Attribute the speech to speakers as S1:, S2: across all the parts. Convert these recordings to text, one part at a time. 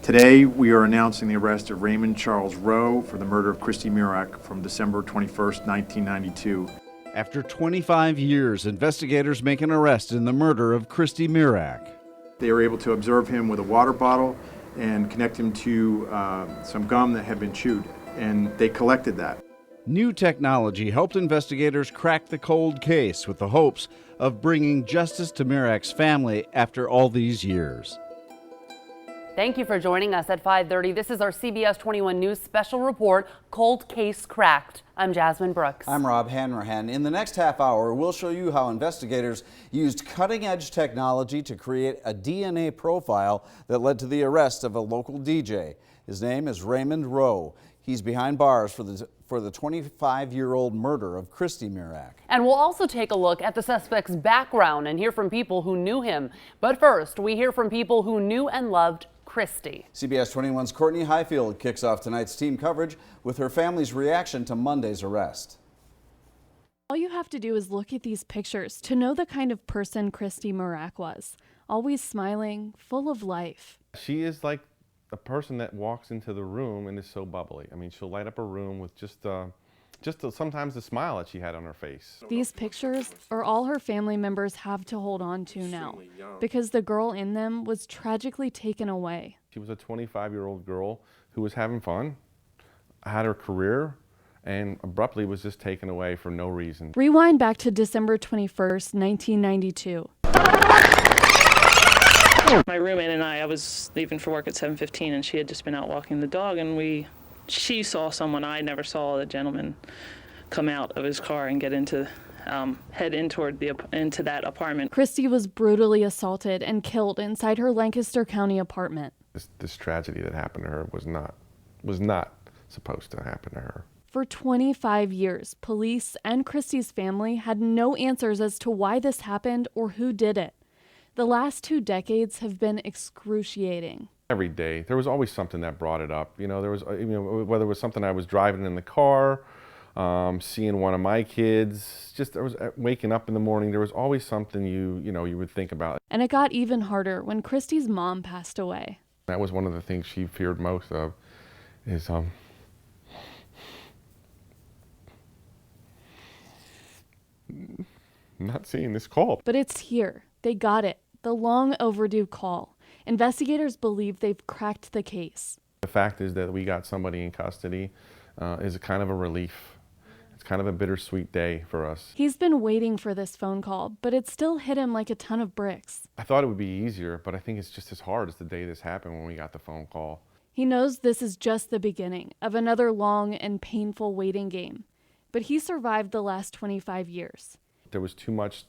S1: Today, we are announcing the arrest of Raymond Charles Rowe for the murder of Christy Mirack from December 21st, 1992.
S2: After 25 years, investigators make an arrest in the murder of Christy Mirack.
S1: They were able to observe him with a water bottle and connect him to some gum that had been chewed, and they collected that.
S2: New technology helped investigators crack the cold case with the hopes of bringing justice to Mirack's family after all these years.
S3: Thank you for joining us at 5:30. This is our CBS 21 News special report, Cold Case Cracked. I'm Jasmine Brooks.
S4: I'm Rob Hanrahan. In the next half hour, we'll show you how investigators used cutting-edge technology to create a DNA profile that led to the arrest of a local DJ. His name is Raymond Rowe. He's behind bars for the 25-year-old murder of Christy Mirack.
S3: And we'll also take a look at the suspect's background and hear from people who knew him. But first, we hear from people who knew and loved Christy.
S4: CBS 21's Courtney Highfield kicks off tonight's team coverage with her family's reaction to Monday's arrest.
S5: All you have to do is look at these pictures to know the kind of person Christy Mirack was. Always smiling, full of life.
S6: She is like a person that walks into the room and is so bubbly. I mean, she'll light up a room with sometimes the smile that she had on her face.
S5: These pictures are all her family members have to hold on to now, because the girl in them was tragically taken away.
S6: She was a 25-year-old girl who was having fun, had her career, and abruptly was just taken away for no reason.
S5: Rewind back to December 21st, 1992.
S7: My roommate and I was leaving for work at 7:15, and she had just been out walking the dog, and she saw someone. I never saw the gentleman come out of his car and get head into that apartment.
S5: Christy was brutally assaulted and killed inside her Lancaster County apartment.
S6: This tragedy that happened to her was not supposed to happen to her.
S5: For 25 years, police and Christy's family had no answers as to why this happened or who did it. The last 2 decades have been excruciating.
S6: Every day, there was always something that brought it up. There was, whether it was something I was driving in the car, seeing one of my kids, there was waking up in the morning. There was always something you would think about.
S5: And it got even harder when Christy's mom passed away.
S6: That was one of the things she feared most of, is not seeing this call.
S5: But it's here. They got it. The long overdue call. Investigators believe they've cracked the case.
S6: The fact is that we got somebody in custody is a kind of a relief. It's kind of a bittersweet day for us.
S5: He's been waiting for this phone call, but it still hit him like a ton of bricks.
S6: I thought it would be easier, but I think it's just as hard as the day this happened when we got the phone call.
S5: He knows this is just the beginning of another long and painful waiting game. But he survived the last 25 years.
S6: There was too much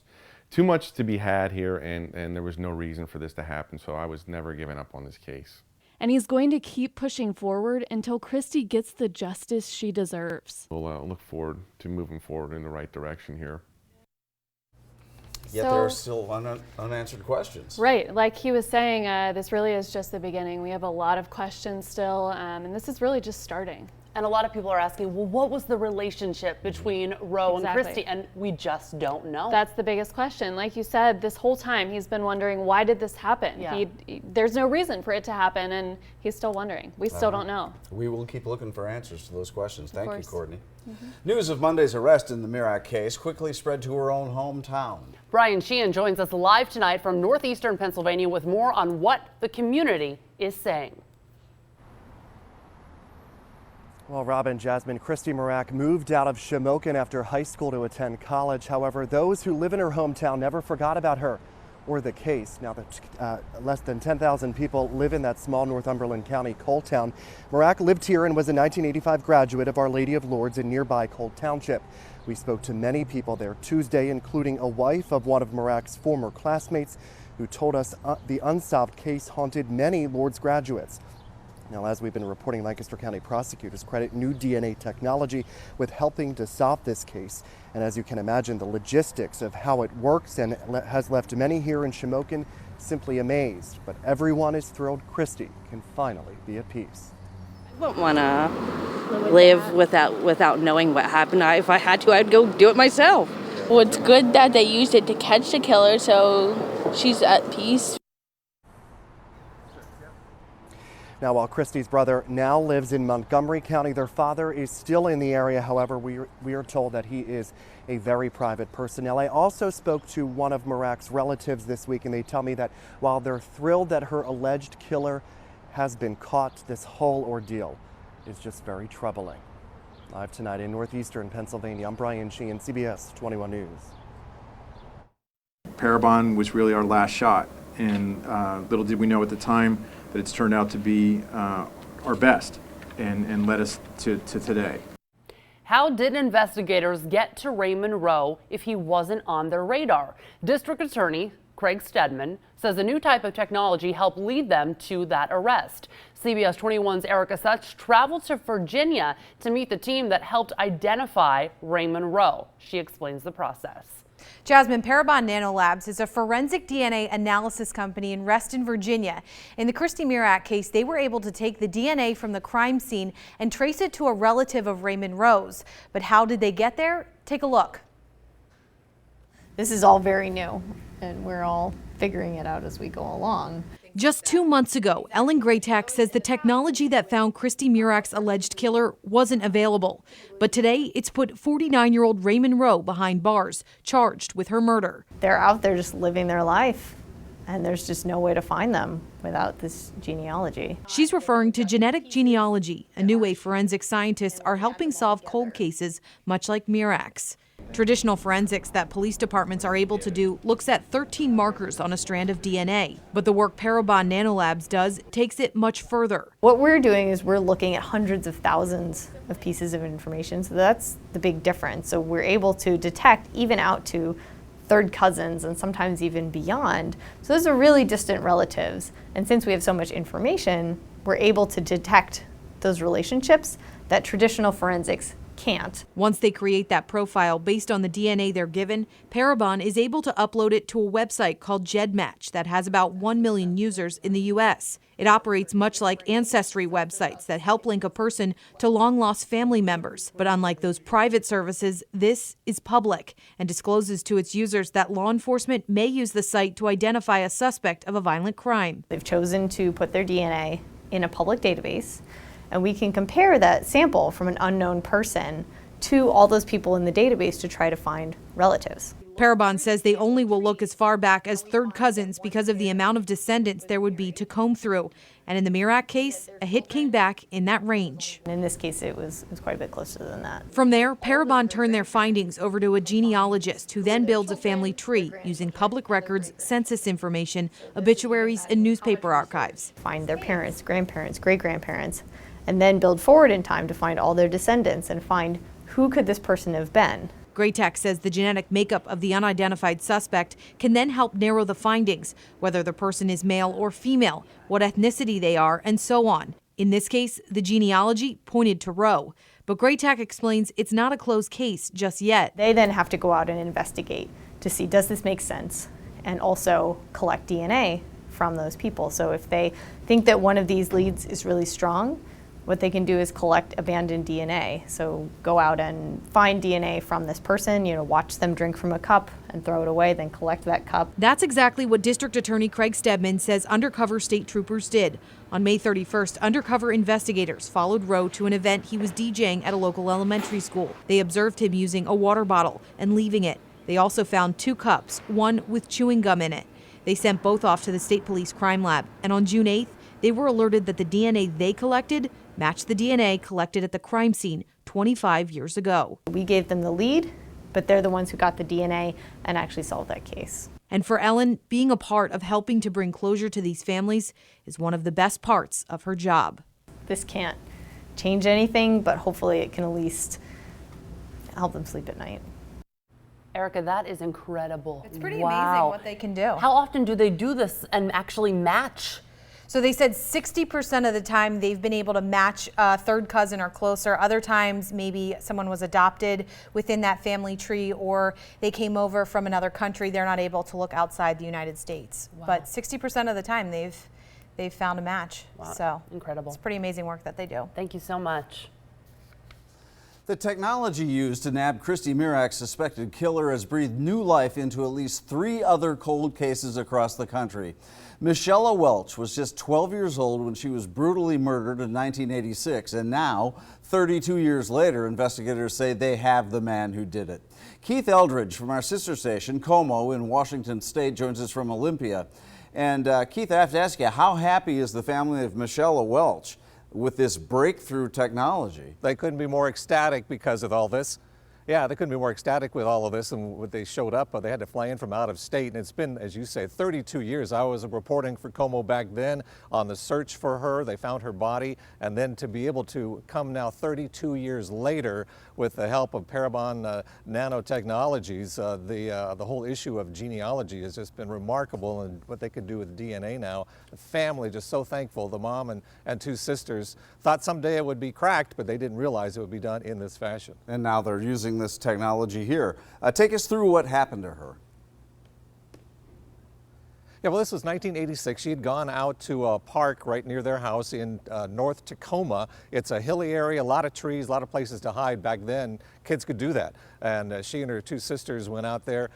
S6: to be had here, and there was no reason for this to happen, so I was never giving up on this case.
S5: And he's going to keep pushing forward until Christy gets the justice she deserves.
S6: We'll look forward to moving forward in the right direction here.
S4: Yet there are still unanswered questions.
S5: Right, like he was saying, this really is just the beginning. We have a lot of questions still, and this is really just starting.
S3: And a lot of people are asking, well, what was the relationship between Rowe and Christy? And we just don't know.
S5: That's the biggest question. Like you said, this whole time he's been wondering, why did this happen?
S3: Yeah.
S5: There's no reason for it to happen, and he's still wondering. We still don't know.
S4: We will keep looking for answers to those questions. Thank you, Courtney.
S5: Mm-hmm.
S4: News of Monday's arrest in the Mirack case quickly spread to her own hometown.
S3: Brian Sheehan joins us live tonight from northeastern Pennsylvania with more on what the community is saying.
S8: Well, Rob and Jasmine, Christy Mirack moved out of Shamokin after high school to attend college. However, those who live in her hometown never forgot about her or the case. Now that less than 10,000 people live in that small Northumberland County coal town, Mirack lived here and was a 1985 graduate of Our Lady of Lourdes in nearby Coal Township. We spoke to many people there Tuesday, including a wife of one of Mirack's former classmates, who told us the unsolved case haunted many Lourdes graduates. Now, as we've been reporting, Lancaster County prosecutors credit new DNA technology with helping to solve this case. And as you can imagine, the logistics of how it works and has left many here in Shamokin simply amazed. But everyone is thrilled Christy can finally be at peace.
S9: I wouldn't want to live without knowing what happened. If I had to, I'd go do it myself.
S10: Well, it's good that they used it to catch the killer, so she's at peace.
S8: Now, while Christy's brother now lives in Montgomery County, their father is still in the area. However, we are told that he is a very private person. Now, I also spoke to one of Mirack's relatives this week, and they tell me that while they're thrilled that her alleged killer has been caught, this whole ordeal is just very troubling. Live tonight in northeastern Pennsylvania, I'm Brian Sheehan, CBS 21 News.
S1: Parabon was really our last shot, and little did we know at the time that it's turned out to be our best and led us to today.
S3: How did investigators get to Raymond Rowe if he wasn't on their radar? District Attorney Craig Stedman says a new type of technology helped lead them to that arrest. CBS 21's Erica Such traveled to Virginia to meet the team that helped identify Raymond Rowe. She explains the process.
S11: Jasmine, Parabon Nanolabs is a forensic DNA analysis company in Reston, Virginia. In the Christy Mirack case, they were able to take the DNA from the crime scene and trace it to a relative of Raymond Rowe's. But how did they get there? Take a look.
S12: This is all very new, and we're all figuring it out as we go along.
S11: Just 2 months ago, Ellen Graytack says the technology that found Christy Mirack's alleged killer wasn't available. But today, it's put 49-year-old Raymond Rowe behind bars, charged with her murder.
S12: They're out there just living their life, and there's just no way to find them without this genealogy.
S11: She's referring to genetic genealogy, a new way forensic scientists are helping solve cold cases, much like Mirack's. Traditional forensics that police departments are able to do looks at 13 markers on a strand of DNA. But the work Parabon Nanolabs does takes it much further.
S12: What we're doing is we're looking at hundreds of thousands of pieces of information, so that's the big difference. So we're able to detect even out to third cousins and sometimes even beyond. So those are really distant relatives. And since we have so much information, we're able to detect those relationships that traditional forensics can't.
S11: Once they create that profile based on the DNA they're given, Parabon is able to upload it to a website called GEDmatch that has about 1 million users in the U.S. It operates much like ancestry websites that help link a person to long-lost family members. But unlike those private services, this is public and discloses to its users that law enforcement may use the site to identify a suspect of a violent crime.
S12: They've chosen to put their DNA in a public database, and we can compare that sample from an unknown person to all those people in the database to try to find relatives.
S11: Parabon says they only will look as far back as third cousins because of the amount of descendants there would be to comb through. And in the Mirack case, a hit came back in that range.
S12: In this case, it was quite a bit closer than that.
S11: From there, Parabon turned their findings over to a genealogist who then builds a family tree using public records, census information, obituaries, and newspaper archives.
S12: Find their parents, grandparents, great-grandparents, and then build forward in time to find all their descendants and find who could this person have been.
S11: Graytack says the genetic makeup of the unidentified suspect can then help narrow the findings, whether the person is male or female, what ethnicity they are, and so on. In this case, the genealogy pointed to Rowe. But Graytack explains it's not a closed case just yet.
S12: They then have to go out and investigate to see, does this make sense? And also collect DNA from those people. So if they think that one of these leads is really strong, what they can do is collect abandoned DNA. So go out and find DNA from this person, watch them drink from a cup and throw it away, then collect that cup.
S11: That's exactly what District Attorney Craig Stedman says undercover state troopers did. On May 31st, undercover investigators followed Rowe to an event he was DJing at a local elementary school. They observed him using a water bottle and leaving it. They also found 2 cups, one with chewing gum in it. They sent both off to the State Police Crime Lab, and on June 8th, they were alerted that the DNA they collected matched the DNA collected at the crime scene 25 years ago.
S12: We gave them the lead, but they're the ones who got the DNA and actually solved that case.
S11: And for Ellen, being a part of helping to bring closure to these families is one of the best parts of her job.
S12: This can't change anything, but hopefully it can at least help them sleep at night.
S3: Erica, that is incredible.
S11: It's pretty
S3: Wow.
S11: amazing what they can do.
S3: How often do they do this and actually match?
S11: So they said 60% of the time they've been able to match a third cousin or closer. Other times maybe someone was adopted within that family tree or they came over from another country. They're not able to look outside the United States. Wow. But 60% of the time they've found a match.
S3: Wow.
S11: So
S3: incredible.
S11: It's pretty amazing work that they do.
S3: Thank you so much.
S4: The technology used to nab Christy Mirack's suspected killer has breathed new life into at least 3 other cold cases across the country. Michelle Welch was just 12 years old when she was brutally murdered in 1986, and now, 32 years later, investigators say they have the man who did it. Keith Eldridge from our sister station, Como in Washington State, joins us from Olympia. And Keith, I have to ask you, how happy is the family of Michelle Welch with this breakthrough technology?
S13: They couldn't be more ecstatic because of all this. Yeah, they couldn't be more ecstatic with all of this, and when they showed up, they had to fly in from out of state, and it's been, as you say, 32 years. I was reporting for Como back then on the search for her. They found her body, and then to be able to come now 32 years later with the help of Parabon nanotechnologies, the whole issue of genealogy has just been remarkable, and what they could do with DNA now. The family just so thankful. The mom and 2 sisters thought someday it would be cracked, but they didn't realize it would be done in this fashion.
S4: And now they're using this technology here. Take us through what happened to her.
S13: Yeah, well, this was 1986. She had gone out to a park right near their house in North Tacoma. It's a hilly area, a lot of trees, a lot of places to hide. Back then, kids could do that. And she and her 2 sisters went out there.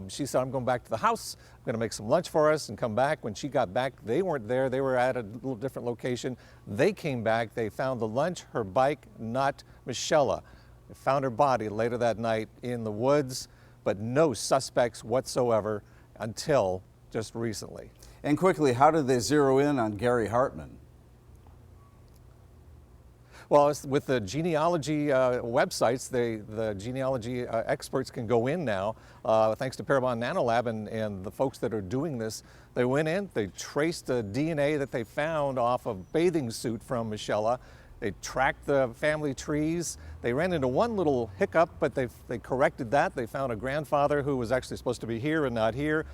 S13: She said, I'm going back to the house. I'm going to make some lunch for us and come back. When she got back, they weren't there. They were at a little different location. They came back. They found the lunch, her bike, not Michelle. They found her body later that night in the woods, but no suspects whatsoever until just recently.
S4: And quickly, how did they zero in on Gary Hartman?
S13: Well, with the genealogy websites, the genealogy experts can go in now, thanks to Parabon Nanolab and the folks that are doing this. They went in, they traced the DNA that they found off a bathing suit from Michelle. They tracked the family trees. They ran into one little hiccup, but they corrected that. They found a grandfather who was actually supposed to be here and not here.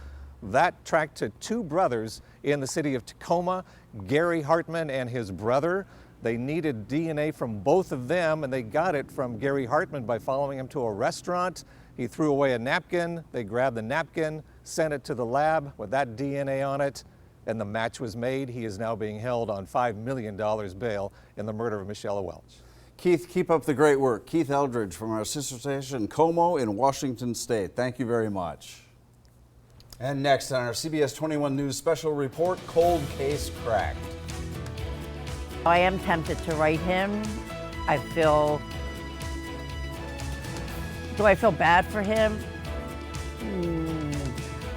S13: That tracked to 2 brothers in the city of Tacoma, Gary Hartman and his brother. They needed DNA from both of them, and they got it from Gary Hartman by following him to a restaurant. He threw away a napkin. They grabbed the napkin, sent it to the lab with that DNA on it, and the match was made. He is now being held on $5 million bail in the murder of Michelle Welch.
S4: Keith, keep up the great work. Keith Eldridge from our sister station, Como in Washington State. Thank you very much. And next on our CBS 21 News special report, cold case cracked.
S14: I am tempted to write him. Do I feel bad for him?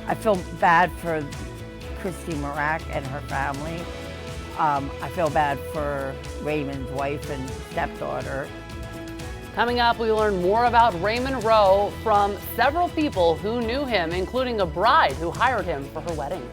S14: I feel bad for Christy Mirack and her family. I feel bad for Raymond's wife and stepdaughter.
S3: Coming up, we learn more about Raymond Rowe from several people who knew him, including a bride who hired him for her wedding.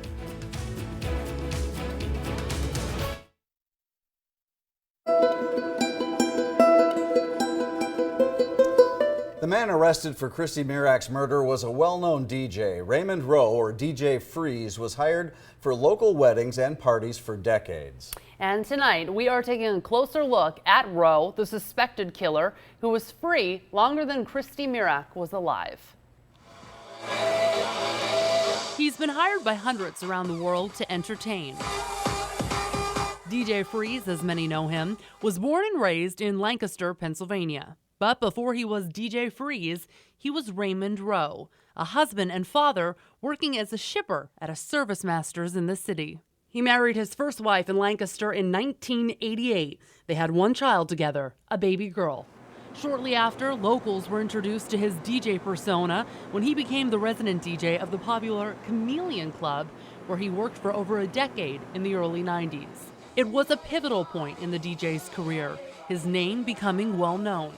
S4: The man arrested for Christy Mirack's murder was a well-known DJ. Raymond Rowe, or DJ Freeze, was hired for local weddings and parties for decades.
S3: And tonight, we are taking a closer look at Rowe, the suspected killer, who was free longer than Christy Mirack was alive. He's been hired by hundreds around the world to entertain. DJ Freeze, as many know him, was born and raised in Lancaster, Pennsylvania. But before he was DJ Freeze, he was Raymond Rowe, a husband and father working as a shipper at a ServiceMasters in the city. He married his first wife in Lancaster in 1988. They had 1 child together, a baby girl. Shortly after, locals were introduced to his DJ persona when he became the resident DJ of the popular Chameleon Club, where he worked for over a decade in the early 90s. It was a pivotal point in the DJ's career, his name becoming well known.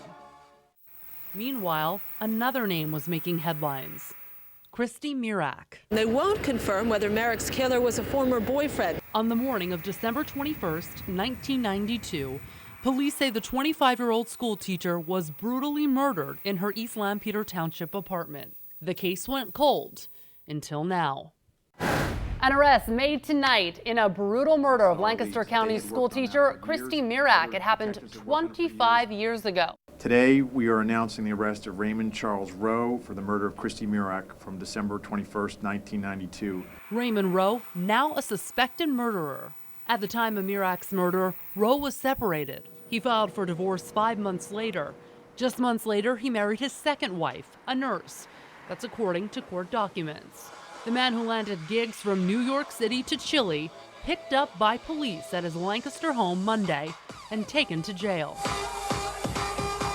S3: Meanwhile, another name was making headlines: Christy Mirack.
S15: They won't confirm whether Mirack's killer was a former boyfriend.
S3: On the morning of December 21st, 1992, police say the 25-year-old school teacher was brutally murdered in her East Lampeter Township apartment. The case went cold until now. An arrest made tonight in a brutal murder of Lancaster County school teacher Christy Mirack. It happened 25 years ago.
S1: Today, we are announcing the arrest of Raymond Charles Rowe for the murder of Christy Mirack from December 21st, 1992.
S3: Raymond Rowe, now a suspected murderer. At the time of Mirack's murder, Rowe was separated. He filed for divorce 5 months later. Just months later, he married his second wife, a nurse. That's according to court documents. The man who landed gigs from New York City to Chile, picked up by police at his Lancaster home Monday and taken to jail.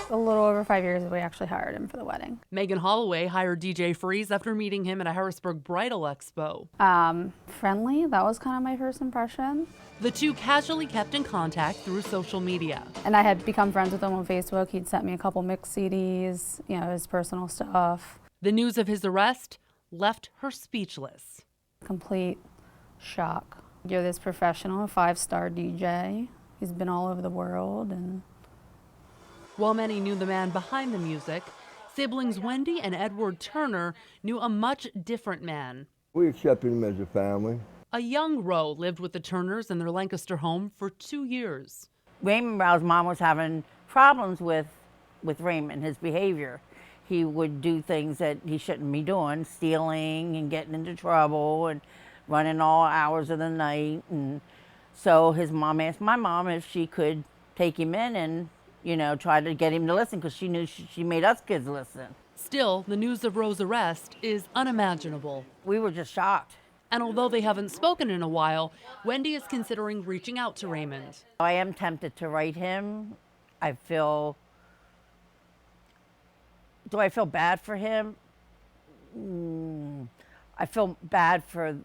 S16: A little over 5 years, we actually hired him for the wedding.
S3: Megan Holloway hired DJ Freeze after meeting him at a Harrisburg Bridal Expo.
S16: Friendly, that was kind of my first impression.
S3: The two casually kept in contact through social media.
S16: And I had become friends with him on Facebook. He'd sent me a couple mix CDs, his personal stuff.
S3: The news of his arrest left her speechless.
S16: Complete shock. You're this professional, 5-star DJ. He's been all over the world. And
S3: while many knew the man behind the music, siblings Wendy and Edward Turner knew a much different man.
S17: We accepted him as a family.
S3: A young Rowe lived with the Turners in their Lancaster home for 2 years.
S14: Raymond Rowe's mom was having problems with Raymond, his behavior. He would do things that he shouldn't be doing, stealing and getting into trouble and running all hours of the night. And so his mom asked my mom if she could take him in and try to get him to listen, because she knew she made us kids listen.
S3: Still, the news of Rowe's arrest is unimaginable.
S14: We were just shocked.
S3: And although they haven't spoken in a while, Wendy is considering reaching out to Raymond.
S14: I am tempted to write him. Do I feel bad for him? I feel bad for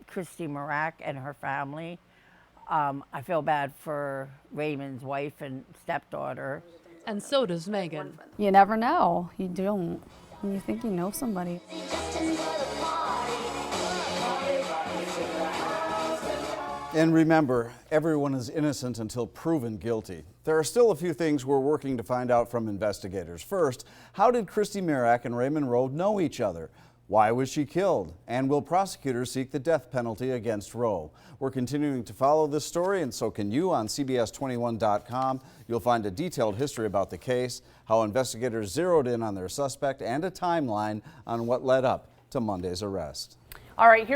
S14: Christy Mirack and her family. I feel bad for Raymond's wife and stepdaughter.
S3: And so does Megan.
S16: you never know. You don't. You think you know somebody.
S4: And remember, everyone is innocent until proven guilty. There are still a few things we're working to find out from investigators. First, how did Christy Mirack and Raymond Rowe know each other? Why was she killed? And will prosecutors seek the death penalty against Rowe? We're continuing to follow this story, and so can you on CBS21.com. You'll find a detailed history about the case, how investigators zeroed in on their suspect, and a timeline on what led up to Monday's arrest.
S3: All right, here's